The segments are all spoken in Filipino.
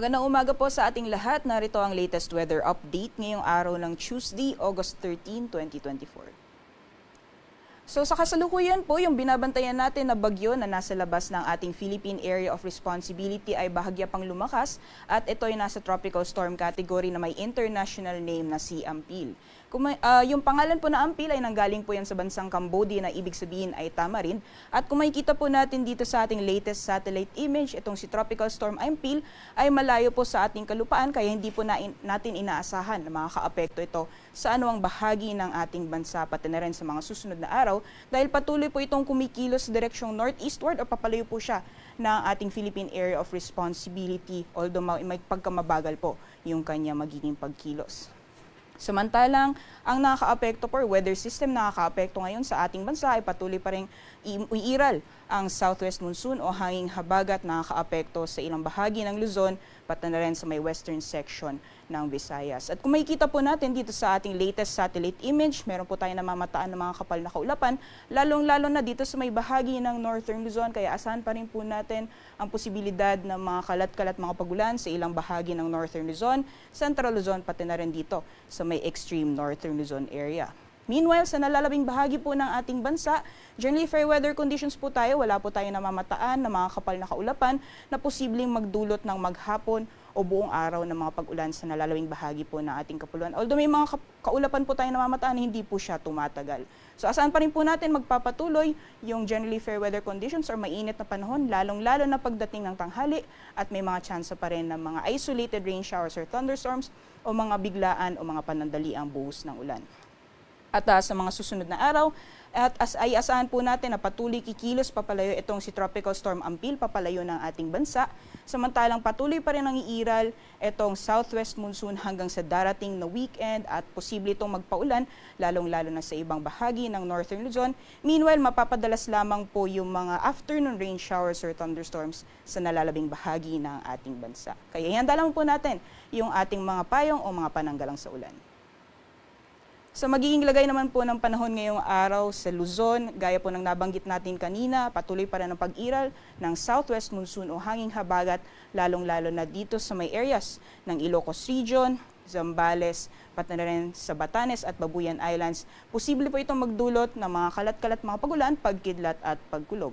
Magandang umaga po sa ating lahat. Narito ang latest weather update ngayong araw ng Tuesday, August 13, 2024. So sa kasalukuyan po, yung binabantayan natin na bagyo na nasa labas ng ating Philippine Area of Responsibility ay bahagya pang lumakas at ito ay nasa tropical storm category na may international name na si Ampil. Yung pangalan po na Ampil ay nanggaling po yan sa bansang Cambodia na ibig sabihin ay tamarin. At kung makikita po natin dito sa ating latest satellite image, itong si Tropical Storm Ampil ay malayo po sa ating kalupaan kaya hindi po natin inaasahan na makakaapekto ito sa anumang bahagi ng ating bansa pati na rin sa mga susunod na araw dahil patuloy po itong kumikilos sa direksyong northeastward o papalayo po siya ng ating Philippine Area of Responsibility although may pagkamabagal po yung kanya magiging pagkilos. Samantalang, ang nakakaapekto po, weather system nakakaapekto ngayon sa ating bansa ay patuloy pa rin uiiral ang southwest monsoon o hanging habagat nakakaapekto sa ilang bahagi ng Luzon pati na rin sa may western section ng Visayas. At kung makikita po natin dito sa ating latest satellite image, meron po tayong namamataan ng mga kapal na kaulapan, lalong-lalo na dito sa may bahagi ng northern Luzon, kaya asahan pa rin po natin ang posibilidad ng mga kalat-kalat mga pagulan sa ilang bahagi ng northern Luzon, central Luzon, pati na rin dito sa may extreme northern Luzon area. Meanwhile, sa nalalabing bahagi po ng ating bansa, generally fair weather conditions po tayo. Wala po tayong namamataan na mga kapal na kaulapan na posibleng magdulot ng maghapon o buong araw ng mga pag-ulan sa nalalawing bahagi po ng ating kapuluan. Although may mga kaulapan po tayong namamataan, hindi po siya tumatagal. So asahan pa rin po natin magpapatuloy yung generally fair weather conditions or mainit na panahon, lalong-lalo na pagdating ng tanghali at may mga tsansa pa rin ng mga isolated rain showers or thunderstorms o mga biglaan o mga panandaliang buhos ng ulan. At sa mga susunod na araw, ay asahan po natin na patuloy kikilos papalayo itong si Tropical Storm Ampil papalayo ng ating bansa. Samantalang patuloy pa rin ang iiral itong southwest monsoon hanggang sa darating na weekend at posible itong magpaulan lalong-lalo na sa ibang bahagi ng northern Luzon. Meanwhile, mapapadalas lamang po yung mga afternoon rain showers or thunderstorms sa nalalabing bahagi ng ating bansa. Kaya ihanda lang po natin yung ating mga payong o mga pananggalang sa ulan. Sa magiging lagay naman po ng panahon ngayong araw sa Luzon, gaya po ng nabanggit natin kanina, patuloy pa rin ang pag-iral ng southwest monsoon o hanging habagat, lalong-lalo na dito sa may areas ng Ilocos Region, Zambales, pati na rin sa Batanes at Babuyan Islands. Posible po itong magdulot ng mga kalat-kalat mga pagulan, pagkidlat at pagkulog.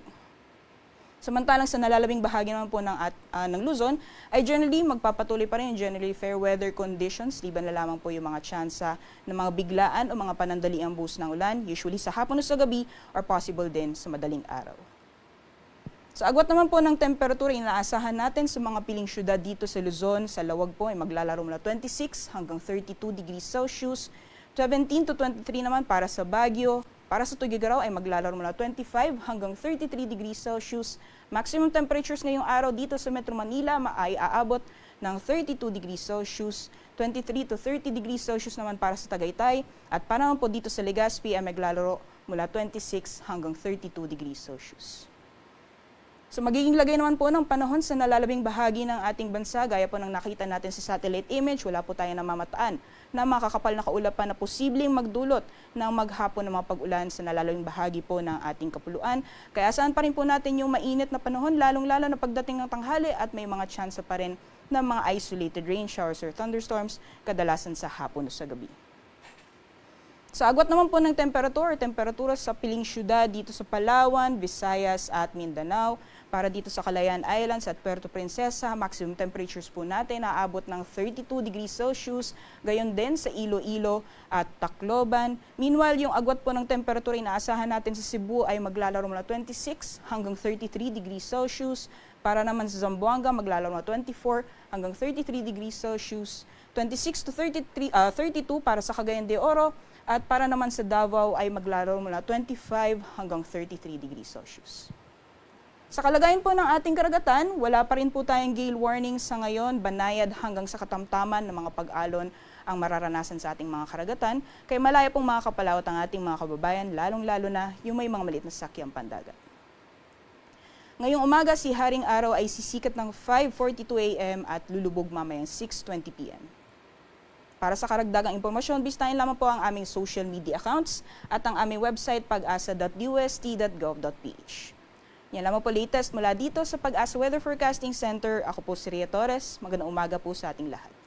Samantalang sa nalalabing bahagi naman po ng Luzon, ay generally magpapatuloy pa rin yung generally fair weather conditions, liban na lamang po yung mga tsansa ng mga biglaan o mga panandaliang buhos ng ulan, usually sa hapon o sa gabi or possible din sa madaling araw. Sa agwat naman po ng temperatura, inaasahan natin sa mga piling syudad dito sa Luzon, sa lawag po ay maglalaro mula 26 hanggang 32 degrees Celsius, 17 to 23 naman para sa Baguio. Para sa Tuguegarao ay maglalaro mula 25 hanggang 33 degrees Celsius. Maximum temperatures ngayong araw dito sa Metro Manila ay aabot ng 32 degrees Celsius, 23 to 30 degrees Celsius naman para sa Tagaytay. At para naman po dito sa Legazpi ay maglalaro mula 26 hanggang 32 degrees Celsius. So magiging lagay naman po ng panahon sa nalalabing bahagi ng ating bansa, gaya po ng nakita natin sa satellite image, wala po tayo namamataan na makakapal na kaulapan na posibleng magdulot ng maghapon ng mga pag-ulan sa nalalawing bahagi po ng ating kapuluan. Kaya saan pa rin po natin yung mainit na panahon, lalong-lalo na pagdating ng tanghali at may mga tsansa pa rin ng mga isolated rain showers or thunderstorms, kadalasan sa hapon o sa gabi. Sa agwat naman po ng temperatura sa piling syudad dito sa Palawan, Visayas at Mindanao, para dito sa Calayan Islands at Puerto Princesa, maximum temperatures po natin aabot ng 32 degrees Celsius, gayon din sa Iloilo at Tacloban. Meanwhile, yung agwat po ng temperatura inaasahan natin sa Cebu ay maglalaro mula 26 hanggang 33 degrees Celsius, para naman sa Zamboanga maglalaro mula 24 hanggang 33 degrees Celsius, 26 to 32 para sa Cagayan de Oro, at para naman sa Davao ay maglalaro mula 25 hanggang 33 degrees Celsius. Sa kalagayan po ng ating karagatan, wala pa rin po tayong gale warning sa ngayon, banayad hanggang sa katamtaman ng mga pag-alon ang mararanasan sa ating mga karagatan, kaya malaya pong makakapalawat ang ating mga kababayan, lalong-lalo na yung may mga maliit na sasakyang pandagat. Ngayong umaga, si Haring Araw ay sisikat ng 5:42 a.m. at lulubog mamayang 6:20 p.m. Para sa karagdagang impormasyon, bisitahin lamang po ang aming social media accounts at ang aming website pag-asa.dust.gov.ph. Yan lamang po latest mula dito sa Pag-asa Weather Forecasting Center. Ako po si Ria Torres. Magandang umaga po sa ating lahat.